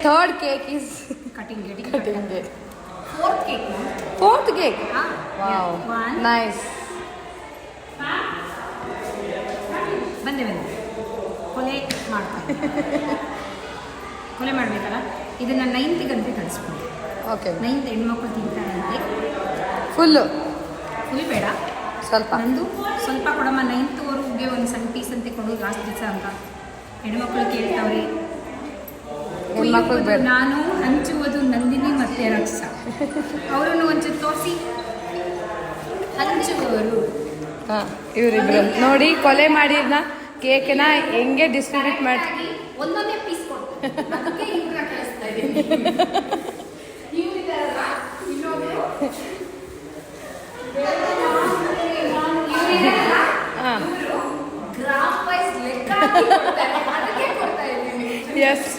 Third cake is cutting cutting cake. Fourth cake. Fourth cake. Wow, nice. ಬಂದೆ ಕೊಲೆ ಮಾಡ್ತಾರೆ. ಕೊಲೆ ಮಾಡಬೇಕಲ್ಲ, ಇದನ್ನು 9th ಗಂಟೆ ಕಳಿಸ್ಬೋದು. ಓಕೆ. 9th ಹೆಣ್ಮಕ್ಳು ತಿಂತಾರಂತೆ. ಫುಲ್ ಬೇಡ, ಸ್ವಲ್ಪ ನಂದು ಸ್ವಲ್ಪ ಕೊಡಮ್ಮ. 9thವರೆಗೆ ಒಂದು ಸಣ್ಣ ಪೀಸ್ ಅಂತ ಕೊಡು ಲಾಸ್ಟ್ ದಿವಸ ಅಂತ ಹೆಣ್ಮಕ್ಳು ಕೇಳ್ತಾವ್ರಿ. ಹೆಣ್ಮಕ್ಳು ಬೇಡ. ನಾನು ಹಂಚುವುದು ನಂದಿನಿ ಮತ್ತೆ ರಕ್ಷ. ಅವರನ್ನು ಒಂಚೂರು ತೋರಿಸಿ. ಹಂಚುವವರು ಹಾಂ, ಇವರಿಬ್ರು ನೋಡಿ ಕೊಲೆ ಮಾಡಿದ್ನ ಕೇಕ್ನ ಹೆಂಗೆ ಡಿಸ್ಟ್ರಿಬ್ಯೂಟ್ ಮಾಡಿ ಒಂದೊಂದೇ ಪೀಸ್ ಕೊಡ್ತಾರೆ. ಅದಕ್ಕೆ ಇವ್ರನ್ನ ಕಳಿಸ್ತಾ ಇದ್ದೀನಿ. ಹಾಂ, ಗ್ರಾಮ್ ವೈಸ್ ಲೆಕ್ಕ ಹಾಕಿ ಕೊಡ್ತಾರೆ. ಅದಕ್ಕೆ ಕೊಡ್ತಾ ಇದ್ದೀನಿ. ಎಸ್.